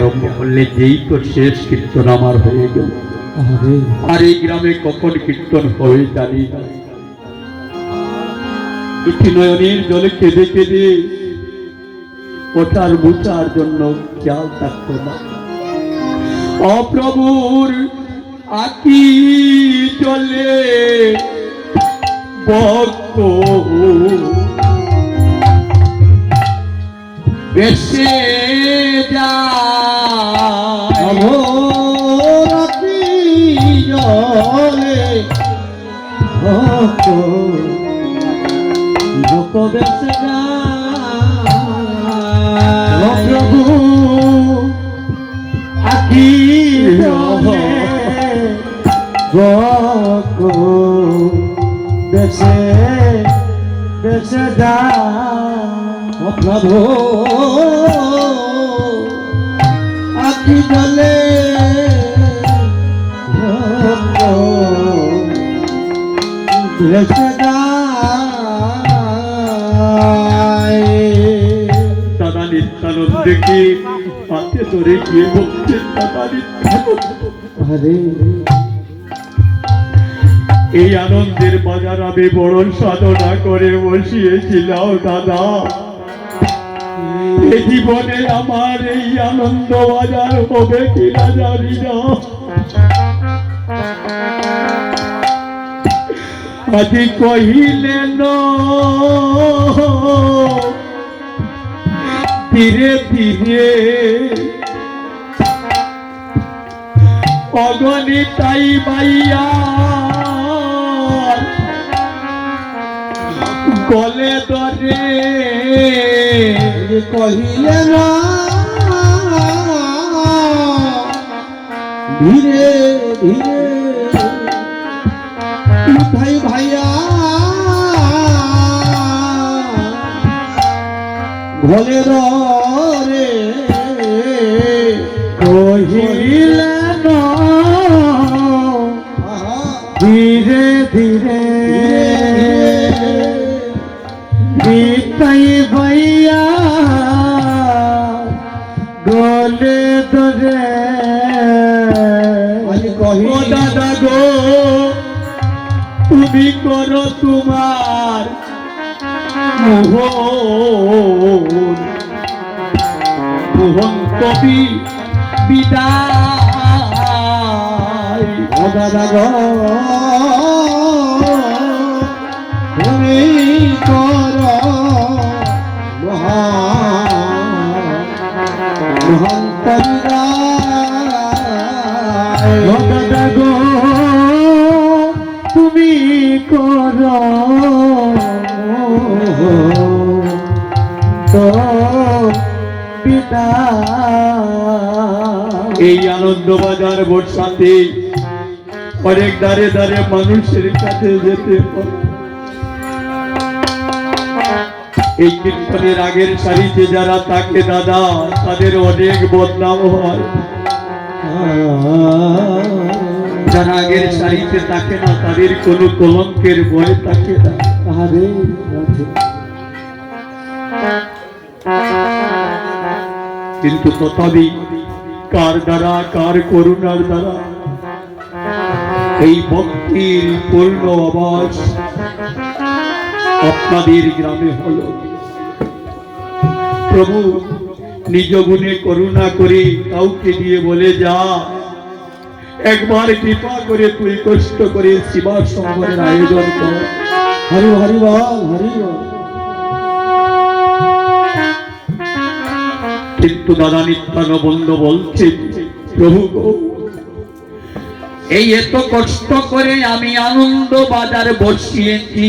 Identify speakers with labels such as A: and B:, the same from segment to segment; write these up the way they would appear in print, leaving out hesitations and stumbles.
A: আরম্ভ করলে যেই তো শেষ কীর্তন আমার হয়ে গেল। আর এই গ্রামে কখন কীর্তন হবে জানি না। দুটি নয়নের জলে কেঁদে কেঁদে ওঠার মুছার জন্য খেয়াল থাকতো না। অপ্রভুর আকি চলে ভক্ত বেশে যায়
B: জলে ভক্ত ভক্ত বেশে যায় প্রভু আকি জলে ভক্ত বেশে বেশে যায় প্রভু আকি জলে ভক্ত বেশে যায়।
A: দাদা নিত্যানন্দকে হাতে ধরে গিয়ে বলছেন, দাদা নিত্যানন্দ, এই আনন্দের বাজার আমি বড় সাধনা করে বসিয়েছিলাম দাদা। এই জীবনে আমার এই আনন্দ বাজার হবে কিনা জানি না। আজি কহিলেন ধীরে ধীরে অগণিতাই বাইয়া গলে ধরে
B: কহিলেন ধীরে ধীরে ভাই ভাইয়া ভোলে রে কহিলেন ধীরে ধীরে বিতাই ভাইয়া গলে ধরে
A: ও দাদা গো, তুমি করো তোমার মোহন কবি বিদায়।
B: ও দাদা গো তুমি করো মোহন কবিদায়। ও দাদা গো তুমি করো তো পিতা।
A: এই আনন্দবাজার বর্ষাতে অনেক দাঁড়ে দাঁড়ে মানুষের কাছে যেতে হয়। এই কীর্তনের আগের সারিতে যারা থাকে দাদা, তাদের অনেক বদনাম হয়। যারা আগের সারিতে থাকে না, তাদের কোনো কলঙ্কের ভয় থাকে না। কিন্তু তথাপি কার দ্বারা, কার করুণার দ্বারা এই ভক্তির পূর্ণ আবাস আপনাদের গ্রামে হল। প্রভু নিজ গুণে করুণা করে কাউকে দিয়ে বলে যা, একবার কৃপা করে তুই কষ্ট করে শিবা সংবরের আয়োজন কর।
B: হরি হরি বল, হরি বল।
A: কিন্তু দাদা নিত্যানন্দ বলছে, প্রভু গো, এই এত কষ্ট করে আমি আনন্দ বাজার বসিয়েছি,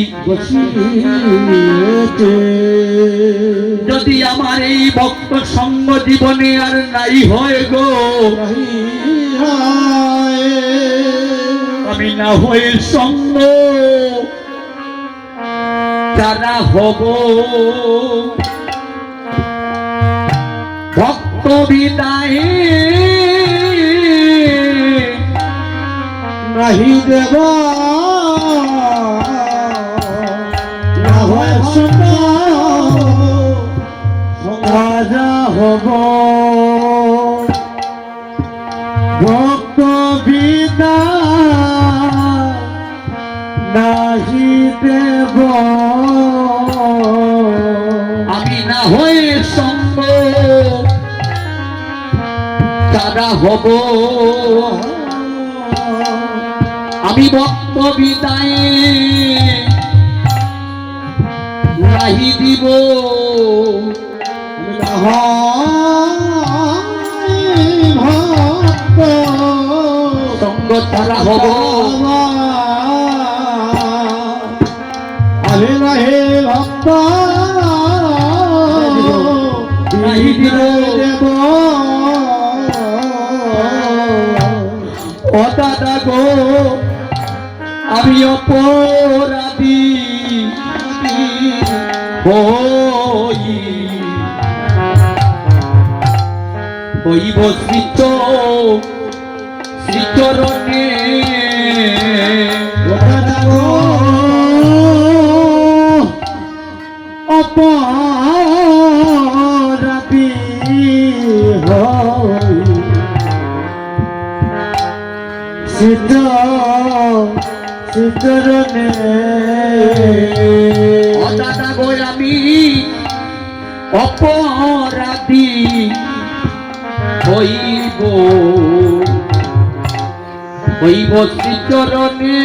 A: যদি আমার এই ভক্ত সঙ্গ জীবনে আর নাই হয় গো, আমি না হয়ে সঙ্গ যারা হব ভক্ত বিদায়
B: নাহি দেব না হয় সঙ্গ রাজা হব
A: তারা হব আমি ভক্ত বিদায়ে নাহি দিব
B: ভক্ত
A: সঙ্গ তারা হব
B: আমি নাহি ভক্ত
A: নাহি দিব
B: দেব
A: ও দাদা গো আমি অপরাধী হইব শ্রীচরণে
B: অপরাধী চিত্রণে
A: দাদা গো আমি অপরাধী হইব শ্রীচরণে